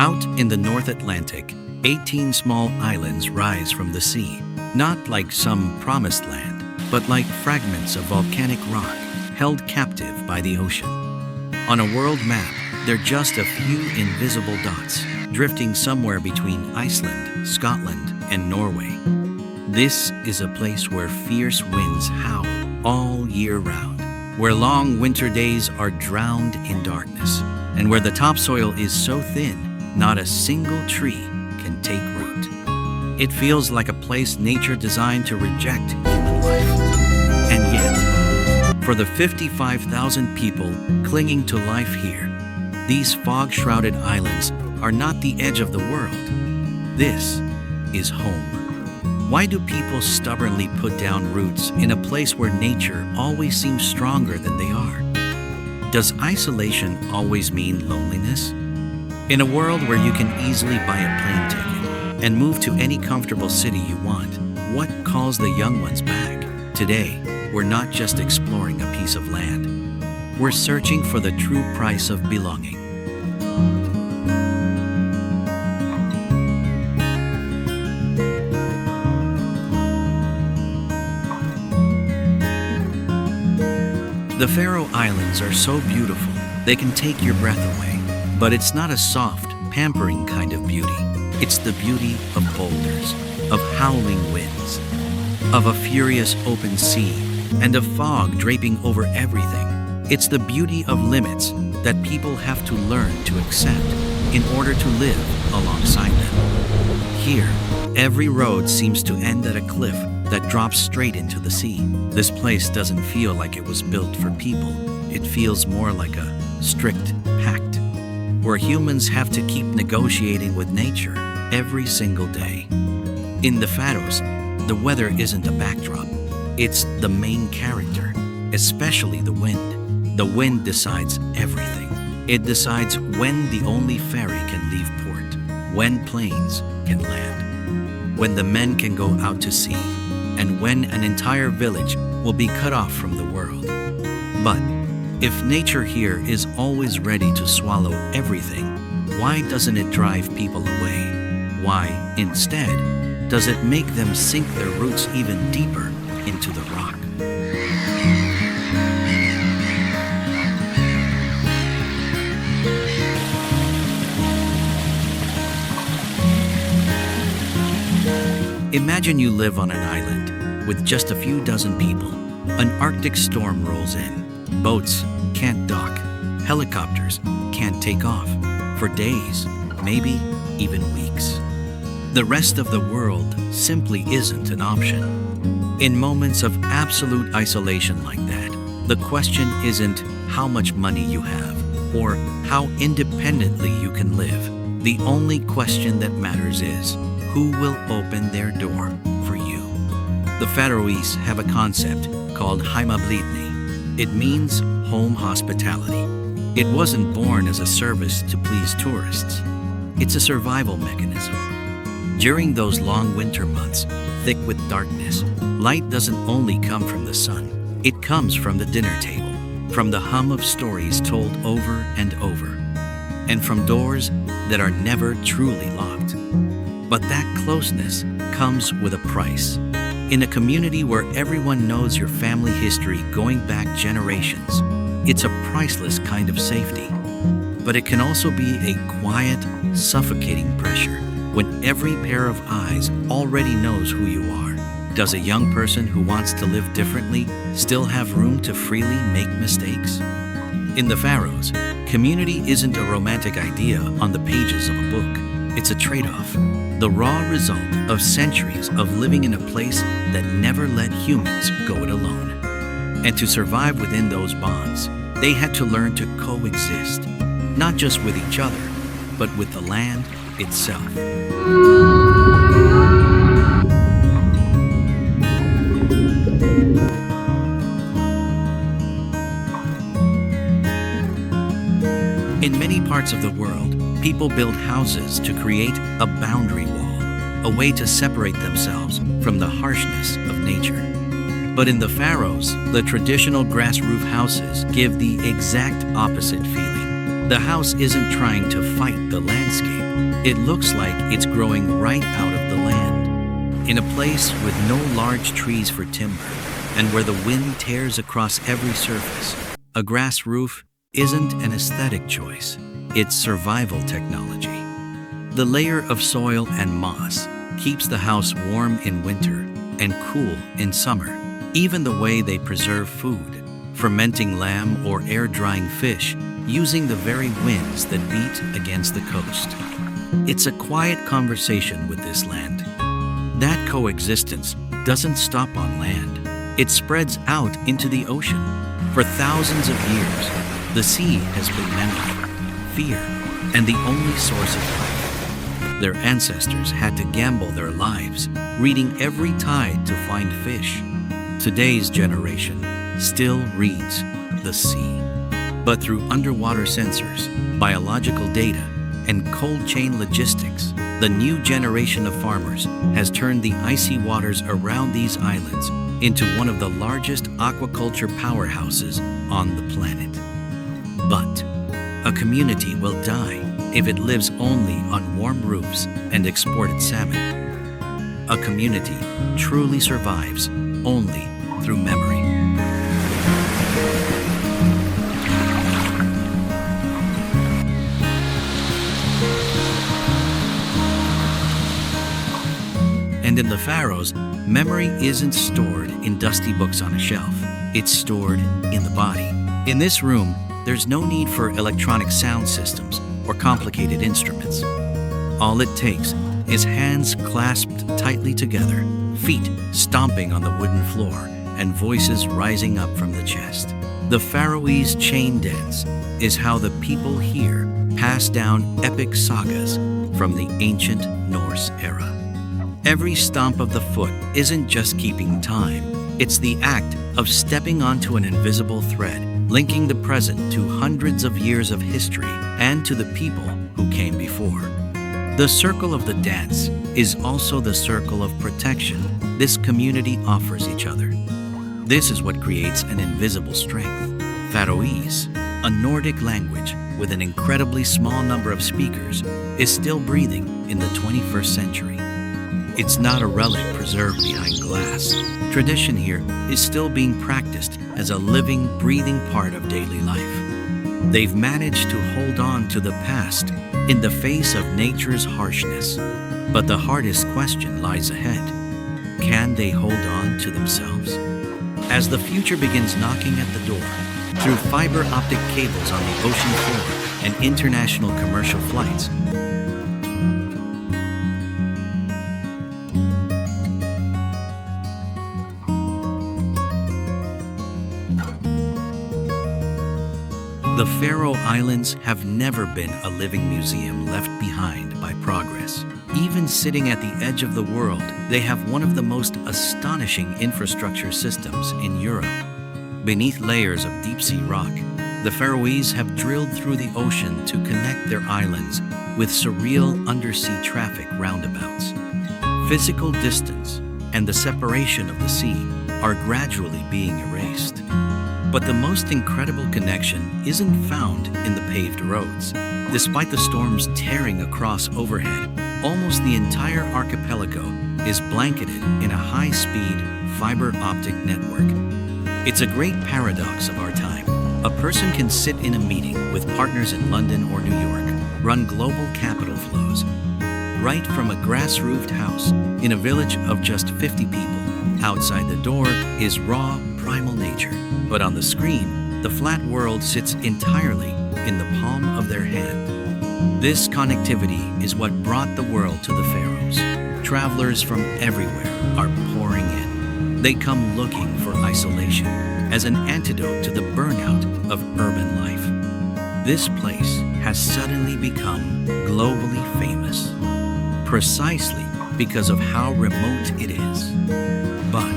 Out in the North Atlantic, 18 small islands rise from the sea, not like some promised land, but like fragments of volcanic rock held captive by the ocean. On a world map, they're just a few invisible dots, drifting somewhere between Iceland, Scotland, and Norway. This is a place where fierce winds howl all year round, where long winter days are drowned in darkness, and where the topsoil is so thin, not a single tree can take root. It feels like a place nature designed to reject human life. And yet, for the 55,000 people clinging to life here, these fog-shrouded islands are not the edge of the world. This is home. Why do people stubbornly put down roots in a place where nature always seems stronger than they are? Does isolation always mean loneliness? In a world where you can easily buy a plane ticket and move to any comfortable city you want, what calls the young ones back? Today, we're not just exploring a piece of land. We're searching for the true price of belonging. The Faroe Islands are so beautiful, they can take your breath away. But it's not a soft, pampering kind of beauty. It's the beauty of boulders, of howling winds, of a furious open sea, and of fog draping over everything. It's the beauty of limits that people have to learn to accept in order to live alongside them. Here, every road seems to end at a cliff that drops straight into the sea. This place doesn't feel like it was built for people. It feels more like a strict pact, where humans have to keep negotiating with nature every single day. In the Faroes, the weather isn't a backdrop, it's the main character, especially the wind. The wind decides everything. It decides when the only ferry can leave port, when planes can land, when the men can go out to sea, and when an entire village will be cut off from the world. But if nature here is always ready to swallow everything, why doesn't it drive people away? Why, instead, does it make them sink their roots even deeper into the rock? Imagine you live on an island with just a few dozen people. An Arctic storm rolls in. Boats can't dock. Helicopters can't take off for days, maybe even weeks. The rest of the world simply isn't an option. In moments of absolute isolation like that, the question isn't how much money you have or how independently you can live. The only question that matters is who will open their door for you. The Faroese have a concept called Heimablídni. It means home hospitality. It wasn't born as a service to please tourists. It's a survival mechanism. During those long winter months, thick with darkness, light doesn't only come from the sun. It comes from the dinner table, from the hum of stories told over and over, and from doors that are never truly locked. But that closeness comes with a price. In a community where everyone knows your family history going back generations, it's a priceless kind of safety. But it can also be a quiet, suffocating pressure when every pair of eyes already knows who you are. Does a young person who wants to live differently still have room to freely make mistakes? In the Faroes, community isn't a romantic idea on the pages of a book. It's a trade-off, the raw result of centuries of living in a place that never let humans go it alone. And to survive within those bonds, they had to learn to coexist, not just with each other, but with the land itself. In many parts of the world, people build houses to create a boundary wall, a way to separate themselves from the harshness of nature. But in the Faroes, the traditional grass roof houses give the exact opposite feeling. The house isn't trying to fight the landscape. It looks like it's growing right out of the land. In a place with no large trees for timber, and where the wind tears across every surface, a grass roof isn't an aesthetic choice, it's survival technology. The layer of soil and moss keeps the house warm in winter and cool in summer. Even the way they preserve food, fermenting lamb or air-drying fish, using the very winds that beat against the coast. It's a quiet conversation with this land. That coexistence doesn't stop on land. It spreads out into the ocean. For thousands of years, the sea has been memory, fear, and the only source of life. Their ancestors had to gamble their lives, reading every tide to find fish. Today's generation still reads the sea. But through underwater sensors, biological data, and cold chain logistics, the new generation of farmers has turned the icy waters around these islands into one of the largest aquaculture powerhouses on the planet. But a community will die if it lives only on warm roofs and exported salmon. A community truly survives only through memory. And in the Faroes, memory isn't stored in dusty books on a shelf. It's stored in the body. In this room, there's no need for electronic sound systems or complicated instruments. All it takes is hands clasped tightly together, feet stomping on the wooden floor, and voices rising up from the chest. The Faroese chain dance is how the people here pass down epic sagas from the ancient Norse era. Every stomp of the foot isn't just keeping time. It's the act of stepping onto an invisible thread, linking the present to hundreds of years of history and to the people who came before. The circle of the dance is also the circle of protection this community offers each other. This is what creates an invisible strength. Faroese, a Nordic language with an incredibly small number of speakers, is still breathing in the 21st century. It's not a relic preserved behind glass. Tradition here is still being practiced as a living, breathing part of daily life. They've managed to hold on to the past in the face of nature's harshness. But the hardest question lies ahead. Can they hold on to themselves? As the future begins knocking at the door, through fiber optic cables on the ocean floor and international commercial flights, the Faroe Islands have never been a living museum left behind by progress. Even sitting at the edge of the world, they have one of the most astonishing infrastructure systems in Europe. Beneath layers of deep-sea rock, the Faroese have drilled through the ocean to connect their islands with surreal undersea traffic roundabouts. Physical distance and the separation of the sea are gradually being erased. But the most incredible connection isn't found in the paved roads. Despite the storms tearing across overhead, almost the entire archipelago is blanketed in a high-speed fiber optic network. It's a great paradox of our time. A person can sit in a meeting with partners in London or New York, run global capital flows, right from a grass-roofed house in a village of just 50 people. Outside the door is raw, primal nature, but on the screen, the flat world sits entirely in the palm of their hand. This connectivity is what brought the world to the Faroes. Travelers from everywhere are pouring in. They come looking for isolation as an antidote to the burnout of urban life. This place has suddenly become globally famous, precisely because of how remote it is. But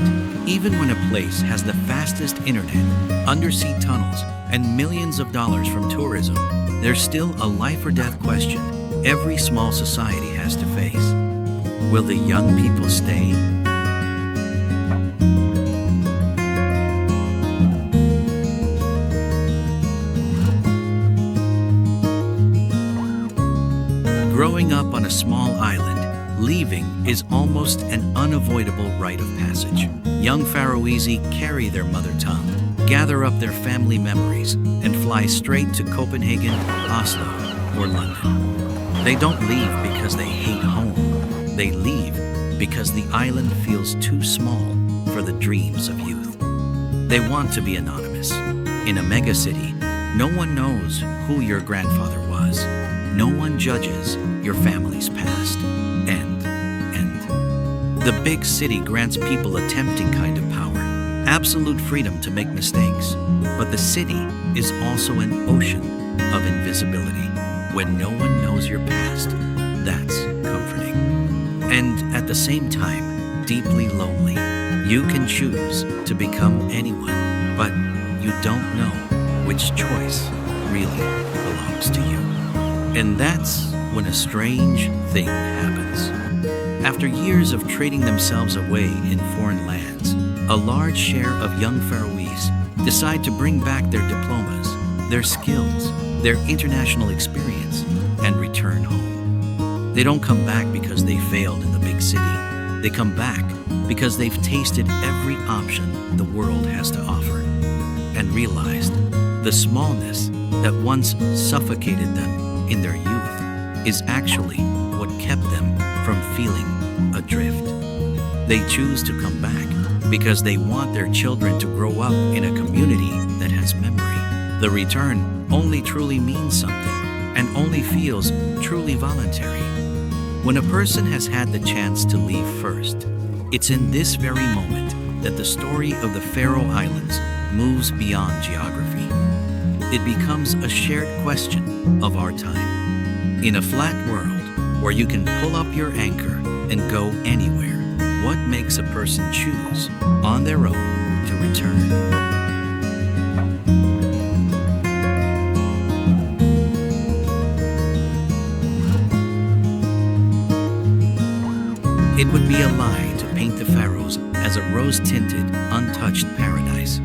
even when a place has the fastest internet, undersea tunnels, and millions of dollars from tourism, there's still a life or death question every small society has to face. Will the young people stay? is almost an unavoidable rite of passage. Young Faroese carry their mother tongue, gather up their family memories, and fly straight to Copenhagen, Oslo, or London. They don't leave because they hate home. They leave because the island feels too small for the dreams of youth. They want to be anonymous. In a megacity, no one knows who your grandfather was. No one judges your family's past. And the big city grants people a tempting kind of power, absolute freedom to make mistakes. But the city is also an ocean of invisibility. When no one knows your past, that's comforting. And at the same time, deeply lonely. You can choose to become anyone, but you don't know which choice really belongs to you. And that's when a strange thing happens. After years of trading themselves away in foreign lands, a large share of young Faroese decide to bring back their diplomas, their skills, their international experience, and return home. They don't come back because they failed in the big city. They come back because they've tasted every option the world has to offer and realized the smallness that once suffocated them in their youth is actually what kept them from feeling adrift. They choose to come back because they want their children to grow up in a community that has memory. The return only truly means something and only feels truly voluntary when a person has had the chance to leave first. It's in this very moment that the story of the Faroe Islands moves beyond geography. It becomes a shared question of our time. In a flat world where you can pull up your anchor and go anywhere, what makes a person choose on their own to return? It would be a lie to paint the Faroes as a rose-tinted, untouched paradise.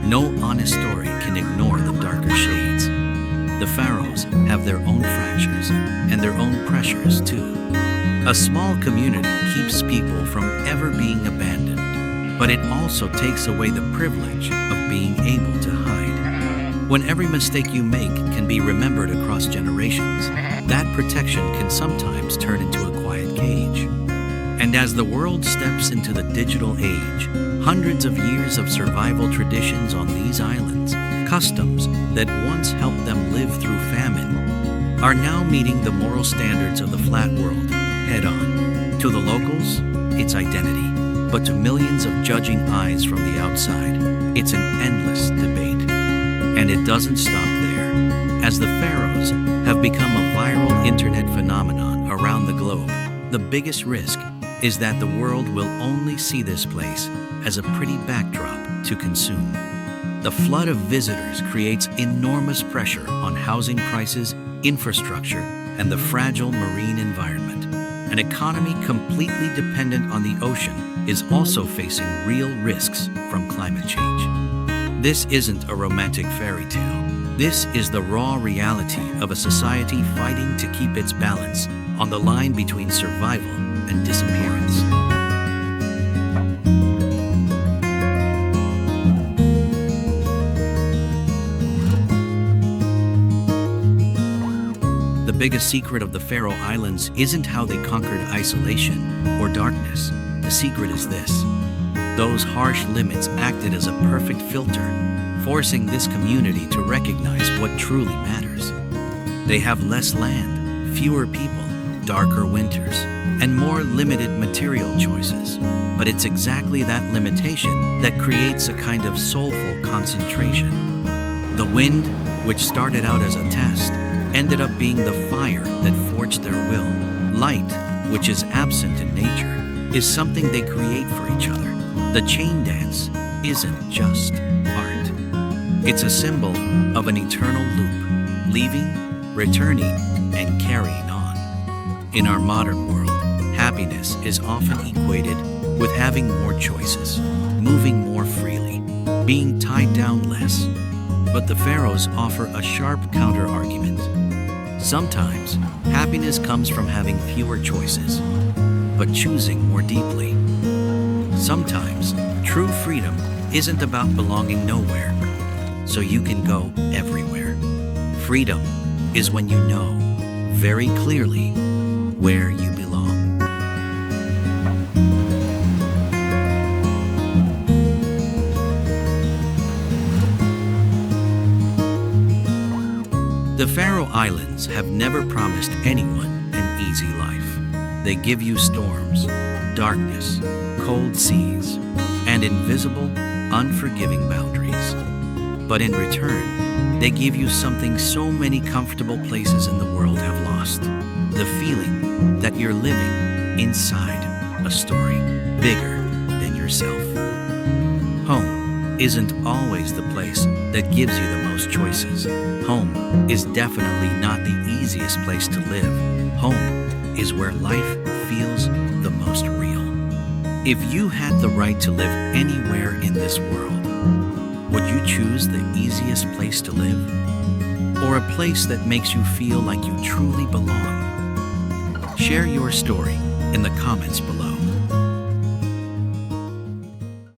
No honest story can ignore the darker shades. The Faroes have their own fractures and their own pressures too. A small community keeps people from ever being abandoned, but it also takes away the privilege of being able to hide. When every mistake you make can be remembered across generations, that protection can sometimes turn into a quiet cage. And as the world steps into the digital age, hundreds of years of survival traditions on these islands, customs that once helped them live through famine, are now meeting the moral standards of the flat world head on. To the locals, it's identity, but to millions of judging eyes from the outside, it's an endless debate. And it doesn't stop there. As the Faroes have become a viral internet phenomenon around the globe, the biggest risk is that the world will only see this place as a pretty backdrop to consume. The flood of visitors creates enormous pressure on housing prices, infrastructure, and the fragile marine environment. An economy completely dependent on the ocean is also facing real risks from climate change. This isn't a romantic fairy tale. This is the raw reality of a society fighting to keep its balance on the line between survival and disappearance. The biggest secret of the Faroe Islands isn't how they conquered isolation or darkness. The secret is this: those harsh limits acted as a perfect filter, forcing this community to recognize what truly matters. They have less land, fewer people, darker winters, and more limited material choices. But it's exactly that limitation that creates a kind of soulful concentration. The wind, which started out as a test, ended up being the fire that forged their will. Light, which is absent in nature, is something they create for each other. The chain dance isn't just art. It's a symbol of an eternal loop, leaving, returning, and carrying on. In our modern world, happiness is often equated with having more choices, moving more freely, being tied down less. But the Faroes offer a sharp counter-argument. Sometimes, happiness comes from having fewer choices. but choosing more deeply. Sometimes, true freedom isn't about belonging nowhere, so you can go everywhere. Freedom is when you know very clearly where you belong. The Faroe Islands have never promised anyone an easy life. They give you storms, darkness, cold seas, and invisible, unforgiving boundaries. But in return, they give you something so many comfortable places in the world have lost. The feeling that you're living inside a story bigger than yourself. Home isn't always the place that gives you the most choices. Home is definitely not the easiest place to live. Home is where life feels the most real. If you had the right to live anywhere in this world, would you choose the easiest place to live? Or a place that makes you feel like you truly belong? Share your story in the comments below.